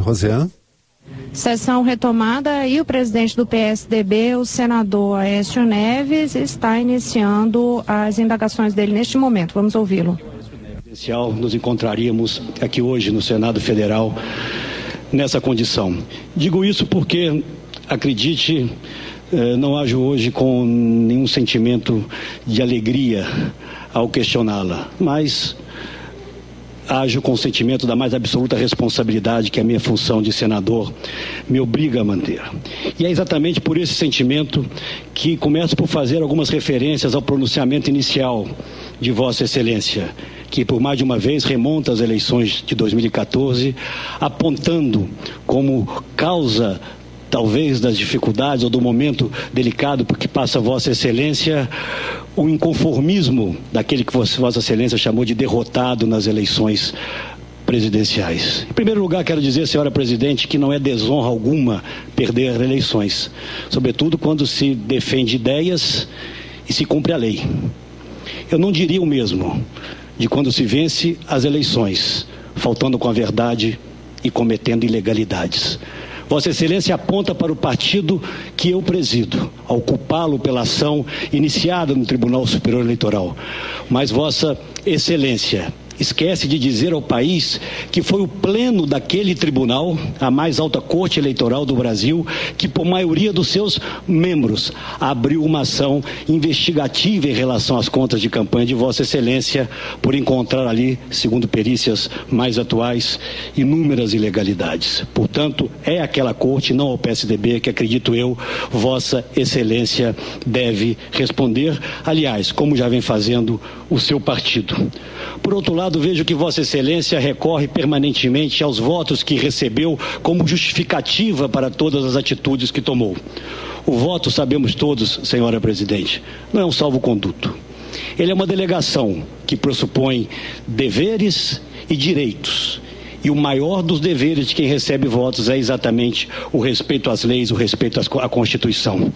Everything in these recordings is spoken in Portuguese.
Rosiane. Sessão retomada e o presidente do PSDB, o senador Aécio Neves, está iniciando as indagações dele neste momento. Vamos ouvi-lo. Nos encontraríamos aqui hoje no Senado Federal nessa condição. Digo isso porque, acredite, não ajo hoje com nenhum sentimento de alegria ao questioná-la, mas ajo com o sentimento da mais absoluta responsabilidade que a minha função de senador me obriga a manter. E é exatamente por esse sentimento que começo por fazer algumas referências ao pronunciamento inicial de Vossa Excelência, que por mais de uma vez remonta às eleições de 2014, apontando como causa talvez das dificuldades ou do momento delicado por que passa Vossa Excelência, o inconformismo daquele que Vossa Excelência chamou de derrotado nas eleições presidenciais. Em primeiro lugar, quero dizer, senhora presidente, que não é desonra alguma perder eleições, sobretudo quando se defende ideias e se cumpre a lei. Eu não diria o mesmo de quando se vence as eleições, faltando com a verdade e cometendo ilegalidades. Vossa Excelência aponta para o partido que eu presido, ao culpá-lo pela ação iniciada no Tribunal Superior Eleitoral. Mas Vossa Excelência esquece de dizer ao país que foi o pleno daquele tribunal, a mais alta corte eleitoral do Brasil, que por maioria dos seus membros abriu uma ação investigativa em relação às contas de campanha de Vossa Excelência por encontrar ali, segundo perícias mais atuais, inúmeras ilegalidades. Portanto, é aquela corte, não ao PSDB, que acredito eu, Vossa Excelência deve responder, aliás, como já vem fazendo o seu partido. Por outro lado, vejo que Vossa Excelência recorre permanentemente aos votos que recebeu como justificativa para todas as atitudes que tomou. O voto, sabemos todos, senhora presidente, não é um salvo-conduto. Ele é uma delegação que pressupõe deveres e direitos. E o maior dos deveres de quem recebe votos é exatamente o respeito às leis, o respeito à Constituição.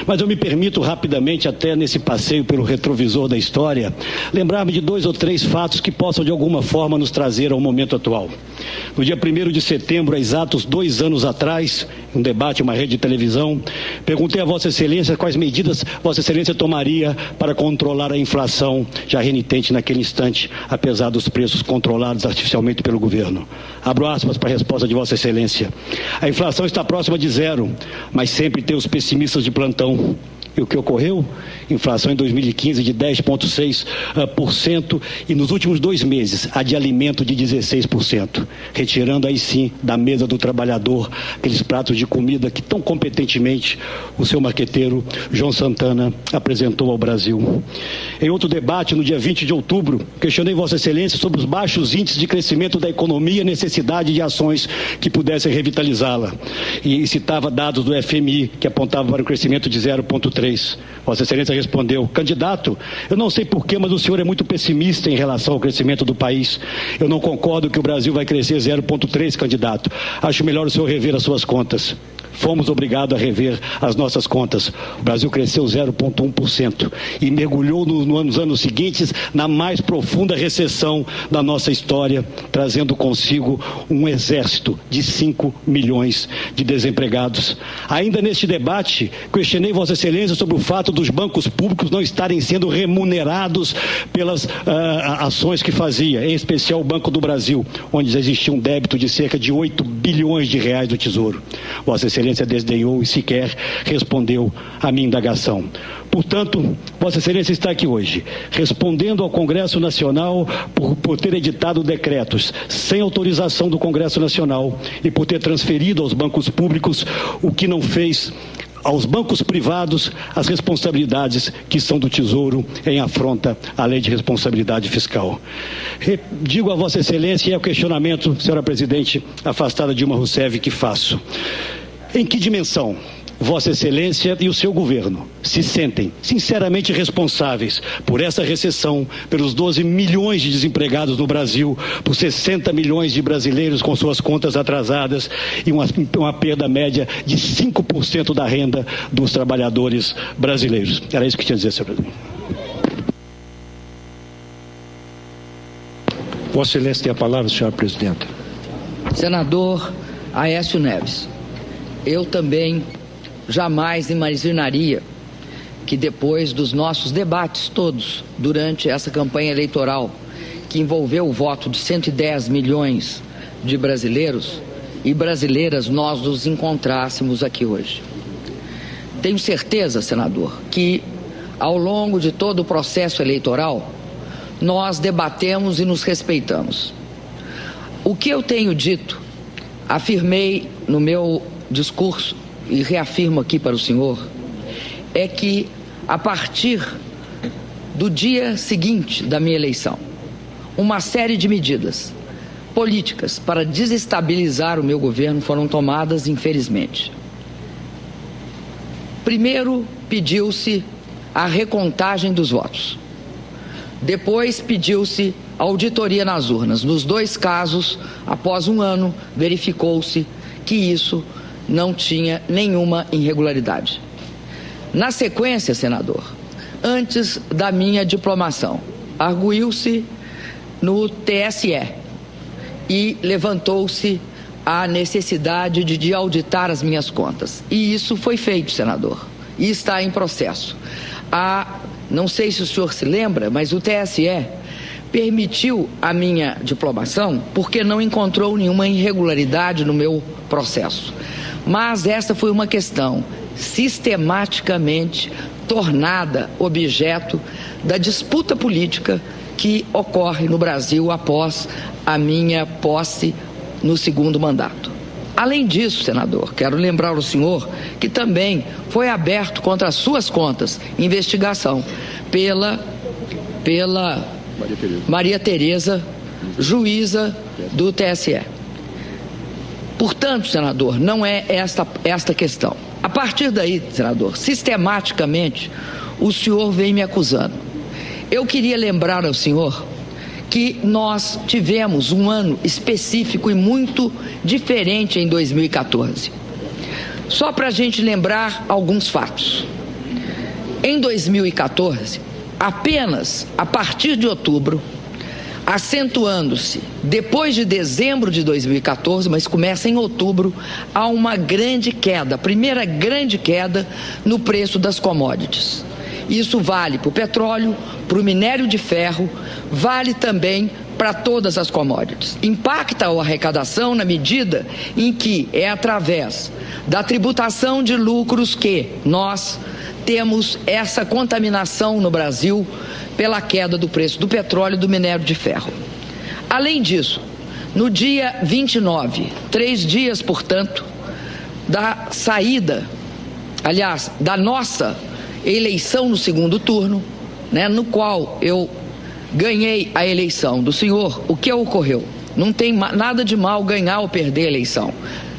Mas eu me permito rapidamente, até nesse passeio pelo retrovisor da história, lembrar-me de 2 ou 3 fatos que possam de alguma forma nos trazer ao momento atual. No dia 1º de setembro, há exatos 2 anos atrás, um debate em uma rede de televisão, perguntei a Vossa Excelência quais medidas Vossa Excelência tomaria para controlar a inflação já renitente naquele instante, apesar dos preços controlados artificialmente pelo governo. Abro aspas para a resposta de Vossa Excelência. A inflação está próxima de 0, mas sempre tem os pessimistas de plantão. E o que ocorreu? Inflação em 2015 de 10,6% e nos últimos 2 meses a de alimento de 16%, retirando aí sim da mesa do trabalhador aqueles pratos de comida que tão competentemente o seu marqueteiro João Santana apresentou ao Brasil. Em outro debate, no dia 20 de outubro, questionei Vossa Excelência sobre os baixos índices de crescimento da economia e a necessidade de ações que pudessem revitalizá-la. E citava dados do FMI que apontavam para o crescimento de 0,3%. Vossa Excelência respondeu: candidato, eu não sei porquê, mas o senhor é muito pessimista em relação ao crescimento do país. Eu não concordo que o Brasil vai crescer 0,3%, candidato. Acho melhor o senhor rever as suas contas. Fomos obrigados a rever as nossas contas. O Brasil cresceu 0,1% e mergulhou nos anos seguintes na mais profunda recessão da nossa história, trazendo consigo um exército de 5 milhões de desempregados. Ainda neste debate, questionei Vossa Excelência sobre o fato dos bancos públicos não estarem sendo remunerados pelas ações que fazia, em especial o Banco do Brasil, onde existia um débito de cerca de 8 bilhões de reais do Tesouro. Vossa Excelência desdenhou e sequer respondeu à minha indagação. Portanto, Vossa Excelência está aqui hoje, respondendo ao Congresso Nacional por ter editado decretos sem autorização do Congresso Nacional e por ter transferido aos bancos públicos o que não fez aos bancos privados as responsabilidades que são do Tesouro em afronta à lei de responsabilidade fiscal. Digo a Vossa Excelência e é o questionamento, senhora presidente, afastada Dilma Rousseff, que faço. Em que dimensão Vossa Excelência e o seu governo se sentem sinceramente responsáveis por essa recessão, pelos 12 milhões de desempregados no Brasil, por 60 milhões de brasileiros com suas contas atrasadas e uma perda média de 5% da renda dos trabalhadores brasileiros? Era isso que tinha a dizer, senhor presidente. Vossa Excelência tem a palavra, senhora presidenta. Senador Aécio Neves, eu também jamais imaginaria que depois dos nossos debates todos durante essa campanha eleitoral, que envolveu o voto de 110 milhões de brasileiros e brasileiras, nós nos encontrássemos aqui hoje. Tenho certeza, senador, que ao longo de todo o processo eleitoral, nós debatemos e nos respeitamos. O que eu tenho dito, afirmei no meu discurso e reafirmo aqui para o senhor, é que a partir do dia seguinte da minha eleição, uma série de medidas políticas para desestabilizar o meu governo foram tomadas, infelizmente. Primeiro, pediu-se a recontagem dos votos. Depois, pediu-se auditoria nas urnas. Nos dois casos, após um ano, verificou-se que isso não tinha nenhuma irregularidade. Na sequência, senador, antes da minha diplomação, arguiu-se no TSE e levantou-se a necessidade de auditar as minhas contas. E isso foi feito, senador, e está em processo. Não sei se o senhor se lembra, mas o TSE permitiu a minha diplomação porque não encontrou nenhuma irregularidade no meu processo. Mas essa foi uma questão sistematicamente tornada objeto da disputa política que ocorre no Brasil após a minha posse no segundo mandato. Além disso, senador, quero lembrar ao senhor que também foi aberto contra as suas contas investigação pela Maria Tereza, juíza do TSE. Portanto, senador, não é esta questão. A partir daí, senador, sistematicamente o senhor vem me acusando. Eu queria lembrar ao senhor que nós tivemos um ano específico e muito diferente em 2014. Só para a gente lembrar alguns fatos. Em 2014, apenas a partir de outubro, acentuando-se depois de dezembro de 2014, mas começa em outubro, há uma grande queda, a primeira grande queda no preço das commodities. Isso vale para o petróleo, para o minério de ferro, vale também para todas as commodities. Impacta a arrecadação na medida em que é através da tributação de lucros que nós temos essa contaminação no Brasil pela queda do preço do petróleo e do minério de ferro. Além disso, no dia 29, 3 dias, portanto, da saída, aliás, da nossa eleição no segundo turno, no qual eu ganhei a eleição do senhor, o que ocorreu? Não tem nada de mal ganhar ou perder a eleição.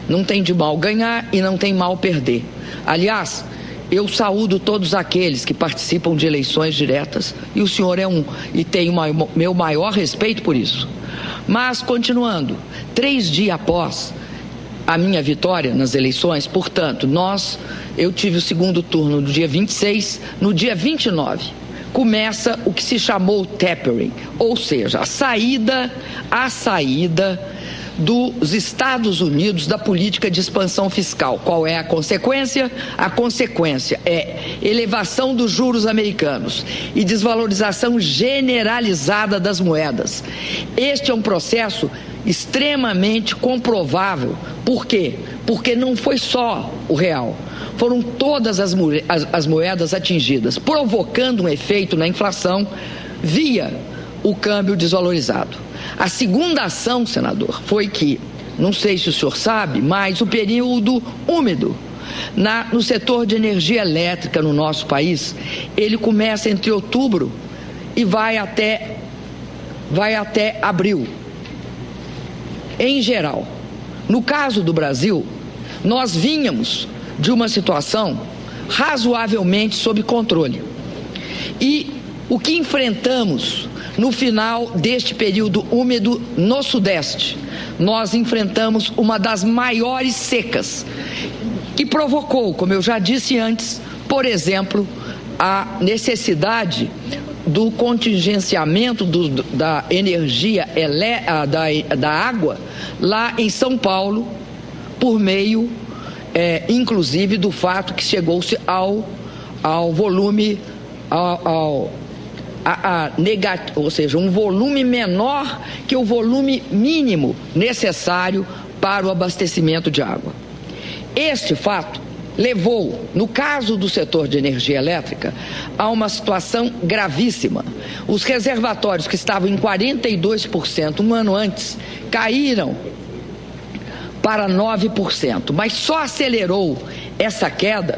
Não tem de mal ganhar e não tem mal perder. Aliás, eu saúdo todos aqueles que participam de eleições diretas e o senhor é um, e tenho meu maior respeito por isso. Mas, continuando, 3 dias após a minha vitória nas eleições, portanto, eu tive o segundo turno no dia 26, no dia 29, começa o que se chamou tapering, ou seja, a saída dos Estados Unidos da política de expansão fiscal. Qual é a consequência? A consequência é elevação dos juros americanos e desvalorização generalizada das moedas. Este é um processo extremamente comprovável. Por quê? Porque não foi só o real, foram todas as moedas atingidas, provocando um efeito na inflação via o câmbio desvalorizado. A segunda ação, senador, foi que, não sei se o senhor sabe, mas o período úmido no setor de energia elétrica no nosso país, ele começa entre outubro e vai até abril. Em geral, no caso do Brasil, nós vínhamos de uma situação razoavelmente sob controle. E o que enfrentamos no final deste período úmido no Sudeste, nós enfrentamos uma das maiores secas, que provocou, como eu já disse antes, por exemplo, a necessidade do contingenciamento da energia, da água, lá em São Paulo, por meio, inclusive, do fato que chegou-se ao volume, ou seja, um volume menor que o volume mínimo necessário para o abastecimento de água. Este fato levou, no caso do setor de energia elétrica, a uma situação gravíssima. Os reservatórios que estavam em 42% um ano antes caíram para 9%, mas só acelerou essa queda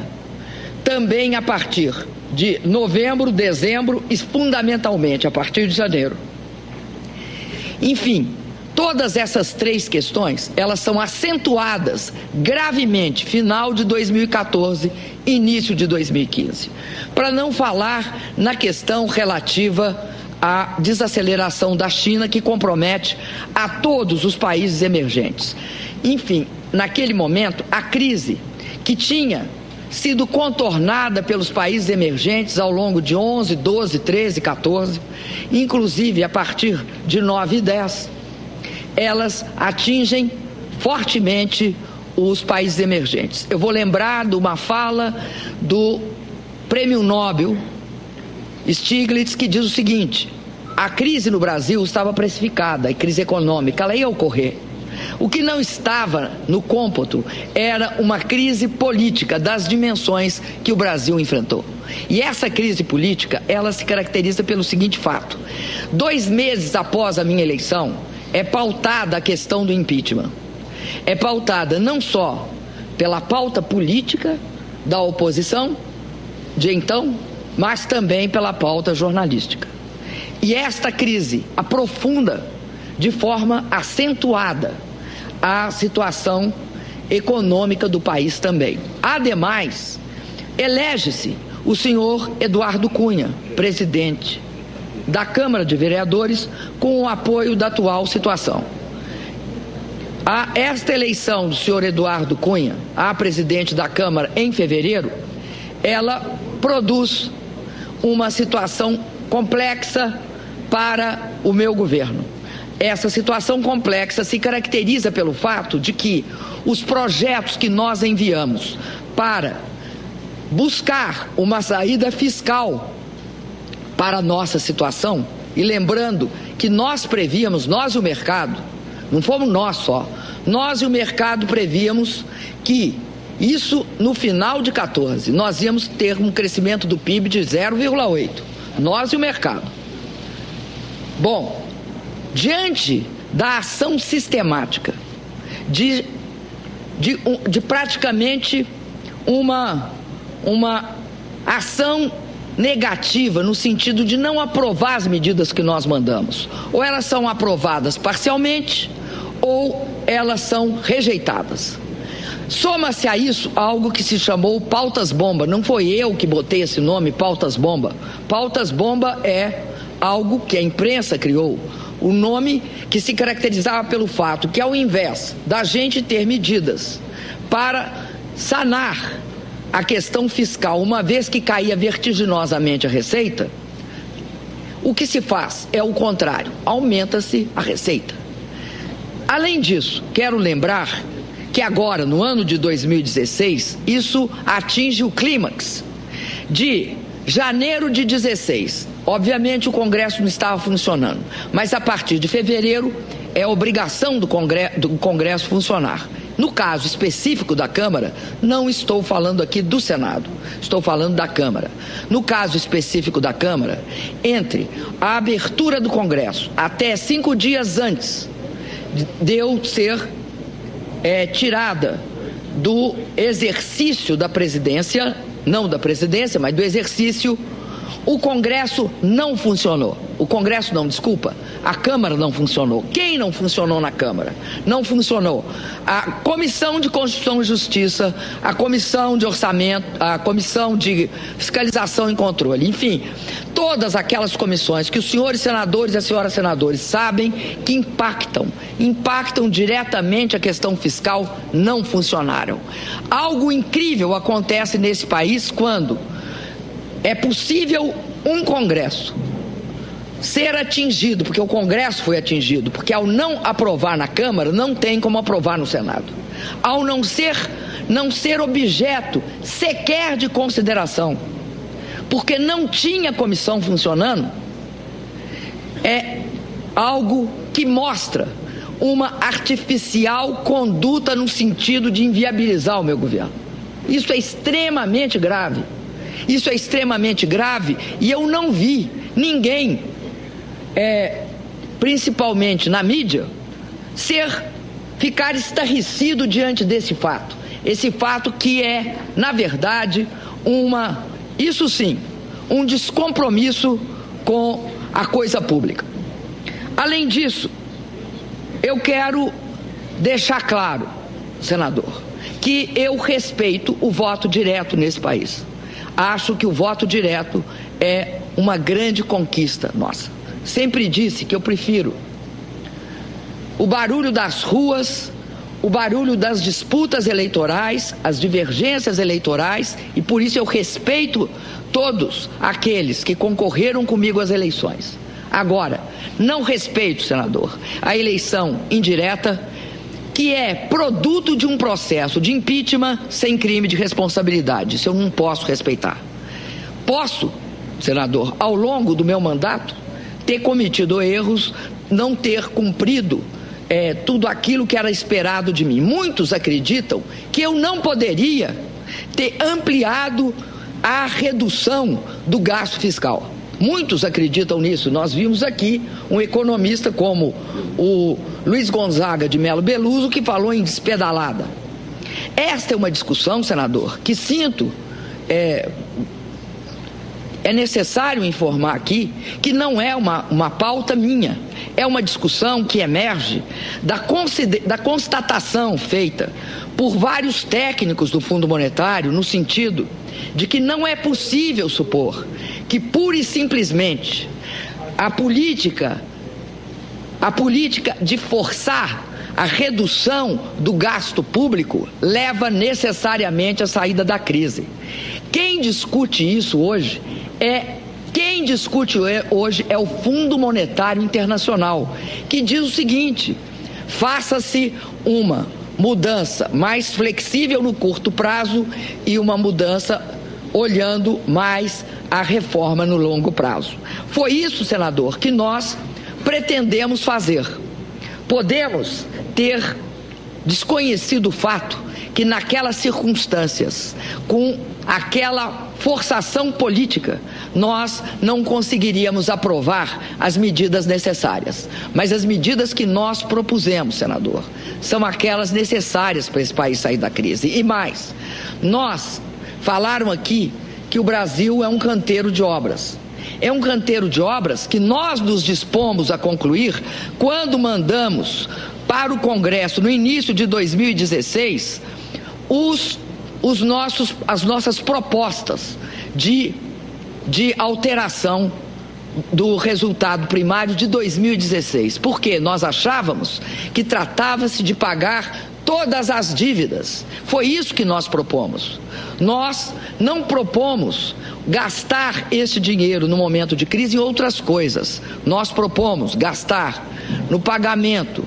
também a partir de novembro, dezembro e fundamentalmente a partir de janeiro. Enfim, todas essas três questões, elas são acentuadas gravemente final de 2014, início de 2015. Para não falar na questão relativa à desaceleração da China, que compromete a todos os países emergentes. Enfim, naquele momento, a crise que tinha sido contornada pelos países emergentes ao longo de 11, 12, 13, 14, inclusive a partir de 9 e 10, elas atingem fortemente os países emergentes. Eu vou lembrar de uma fala do Prêmio Nobel Stiglitz, que diz o seguinte: a crise no Brasil estava precificada, a crise econômica, ela ia ocorrer. O que não estava no cômputo era uma crise política das dimensões que o Brasil enfrentou. E essa crise política, ela se caracteriza pelo seguinte fato: 2 meses após a minha eleição, é pautada a questão do impeachment. É pautada não só pela pauta política da oposição de então, mas também pela pauta jornalística. E esta crise aprofunda de forma acentuada a situação econômica do país também. Ademais, elege-se o senhor Eduardo Cunha, presidente da Câmara de Vereadores, com o apoio da atual situação. Esta eleição do senhor Eduardo Cunha a presidente da Câmara em fevereiro, ela produz uma situação complexa para o meu governo. Essa situação complexa se caracteriza pelo fato de que os projetos que nós enviamos para buscar uma saída fiscal para a nossa situação, e lembrando que nós prevíamos, nós e o mercado, não fomos nós só, nós e o mercado prevíamos que isso no final de 14, nós íamos ter um crescimento do PIB de 0,8, nós e o mercado. Bom, diante da ação sistemática de praticamente uma ação negativa no sentido de não aprovar as medidas que nós mandamos, ou elas são aprovadas parcialmente ou elas são rejeitadas. Soma-se a isso algo que se chamou pautas-bomba. Não foi eu que botei esse nome, pautas-bomba. Pautas-bomba é algo que a imprensa criou, o nome que se caracterizava pelo fato que, ao invés da gente ter medidas para sanar a questão fiscal, uma vez que caía vertiginosamente a receita, o que se faz é o contrário, aumenta-se a receita. Além disso, quero lembrar que agora, no ano de 2016, isso atinge o clímax. De janeiro de 16, obviamente o Congresso não estava funcionando, mas a partir de fevereiro é obrigação do Congresso funcionar. No caso específico da Câmara, não estou falando aqui do Senado, estou falando da Câmara. No caso específico da Câmara, entre a abertura do Congresso até 5 dias antes de eu ser tirada do exercício da presidência, não da presidência, mas do exercício, o Congresso não funcionou. O Congresso não, desculpa, a Câmara não funcionou. Quem não funcionou na Câmara? Não funcionou a Comissão de Constituição e Justiça, a Comissão de Orçamento, a Comissão de Fiscalização e Controle, enfim, todas aquelas comissões que os senhores senadores e as senhoras senadores sabem que impactam diretamente a questão fiscal, não funcionaram. Algo incrível acontece nesse país quando é possível um Congresso ser atingido, porque o Congresso foi atingido, porque ao não aprovar na Câmara, não tem como aprovar no Senado. ao não ser objeto sequer de consideração, porque não tinha comissão funcionando, é algo que mostra uma artificial conduta no sentido de inviabilizar o meu governo. Isso é extremamente grave. Isso é extremamente grave e eu não vi ninguém, principalmente na mídia, ficar estarrecido diante desse fato. Esse fato que é, na verdade, isso sim, um descompromisso com a coisa pública. Além disso, eu quero deixar claro, senador, que eu respeito o voto direto nesse país. Acho que o voto direto é uma grande conquista nossa. Sempre disse que eu prefiro o barulho das ruas, o barulho das disputas eleitorais, as divergências eleitorais, e por isso eu respeito todos aqueles que concorreram comigo às eleições. Agora, não respeito, senador, a eleição indireta, que é produto de um processo de impeachment sem crime de responsabilidade. Isso eu não posso respeitar. Posso, senador, ao longo do meu mandato, ter cometido erros, não ter cumprido tudo aquilo que era esperado de mim. Muitos acreditam que eu não poderia ter ampliado a redução do gasto fiscal. Muitos acreditam nisso. Nós vimos aqui um economista como o Luiz Gonzaga de Melo Beluso, que falou em despedalada. Esta é uma discussão, senador, que sinto, é necessário informar aqui, que não é uma pauta minha. É uma discussão que emerge da constatação feita por vários técnicos do Fundo Monetário, no sentido de que não é possível supor que pura e simplesmente a política de forçar a redução do gasto público leva necessariamente à saída da crise. Quem discute isso hoje é o Fundo Monetário Internacional, que diz o seguinte: faça-se uma mudança mais flexível no curto prazo e uma mudança olhando mais a reforma no longo prazo. Foi isso, senador, que nós pretendemos fazer. Podemos ter desconhecido o fato que naquelas circunstâncias, com aquela forçação política, nós não conseguiríamos aprovar as medidas necessárias. Mas as medidas que nós propusemos, senador, são aquelas necessárias para esse país sair da crise. E mais, falaram aqui que o Brasil é um canteiro de obras. É um canteiro de obras que nós nos dispomos a concluir quando mandamos para o Congresso, no início de 2016, as nossas propostas de alteração do resultado primário de 2016. Porque nós achávamos que tratava-se de pagar todas as dívidas. Foi isso que nós propomos. Nós não propomos gastar esse dinheiro no momento de crise em outras coisas. Nós propomos gastar no pagamento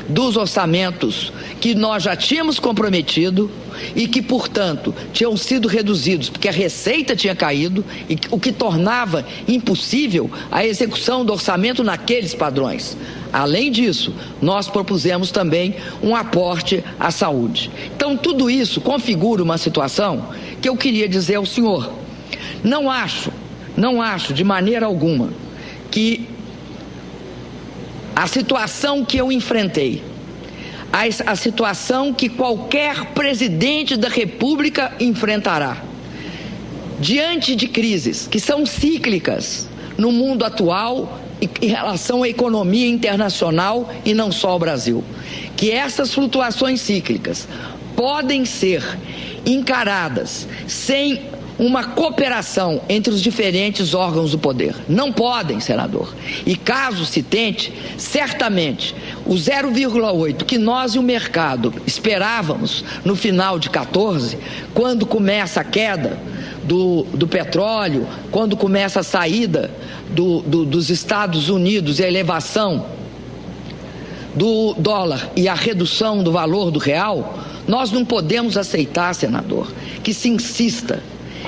dos orçamentos que nós já tínhamos comprometido e que, portanto, tinham sido reduzidos porque a receita tinha caído, o que tornava impossível a execução do orçamento naqueles padrões. Além disso, nós propusemos também um aporte à saúde. Então, tudo isso configura uma situação que eu queria dizer ao senhor. Não acho de maneira alguma que a situação que eu enfrentei, a situação que qualquer presidente da República enfrentará, diante de crises que são cíclicas no mundo atual em relação à economia internacional e não só ao Brasil, que essas flutuações cíclicas podem ser encaradas sem uma cooperação entre os diferentes órgãos do poder. Não podem, senador. E caso se tente, certamente o 0,8 que nós e o mercado esperávamos no final de 14, quando começa a queda do petróleo, quando começa a saída dos Estados Unidos e a elevação do dólar e a redução do valor do real, Nós não podemos aceitar, senador, que se insista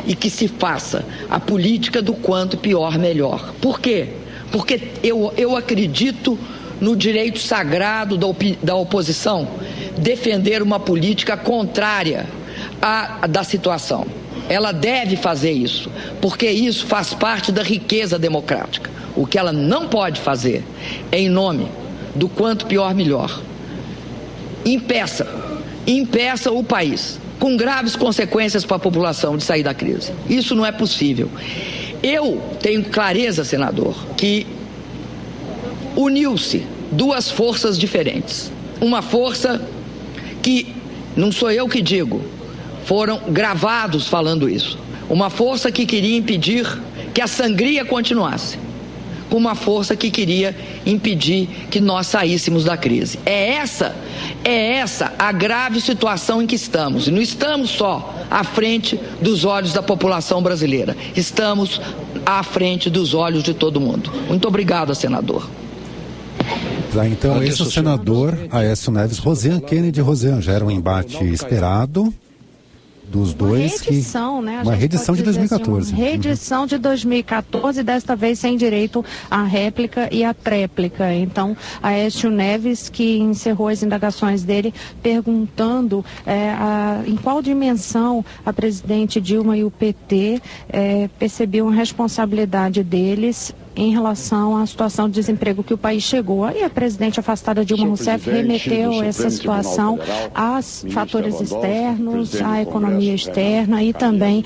e que se faça a política do quanto pior, melhor. Por quê? Porque eu acredito no direito sagrado da oposição defender uma política contrária da situação. Ela deve fazer isso, porque isso faz parte da riqueza democrática. O que ela não pode fazer é em nome do quanto pior, melhor. Impeça o país, com graves consequências para a população, de sair da crise. Isso não é possível. Eu tenho clareza, senador, que uniu-se duas forças diferentes. Uma força que, não sou eu que digo, foram gravados falando isso. Uma força que queria impedir que a sangria continuasse. Uma força que queria impedir que nós saíssemos da crise. É essa a grave situação em que estamos. E não estamos só à frente dos olhos da população brasileira. Estamos à frente dos olhos de todo mundo. Muito obrigado, senador. Então, esse é o senador Aécio Neves. Rosiane Kennedy. Rosiane, já era um embate esperado dos dois, uma reedição de 2014. Assim, reedição de 2014, desta vez sem direito à réplica e à tréplica. Então, Aécio Neves, que encerrou as indagações dele perguntando em qual dimensão a presidente Dilma e o PT percebiam a responsabilidade deles em relação à situação de desemprego que o país chegou. Aí a presidente afastada Dilma Rousseff remeteu essa situação aos fatores externos, à economia externa e também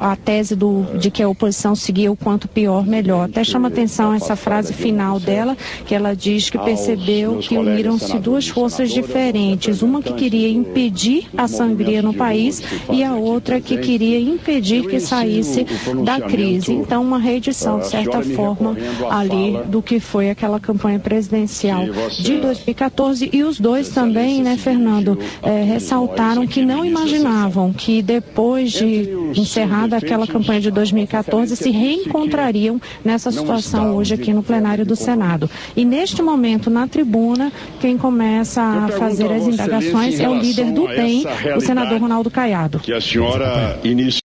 à tese de que a oposição seguia o quanto pior, melhor. Até chama atenção essa frase final dela, que ela diz que percebeu que uniram-se duas forças diferentes, uma que queria impedir a sangria no país e a outra que queria impedir que saísse da crise. Então, uma reedição, de certa forma, ali do que foi aquela campanha presidencial de 2014, e os dois também, né, Fernando, ressaltaram que não imaginavam que depois de encerrada aquela campanha de 2014 se reencontrariam nessa situação hoje aqui no plenário do Senado. E neste momento, na tribuna, quem começa a fazer as indagações é o líder do DEM, o senador Ronaldo Caiado. Que a senhora iniciou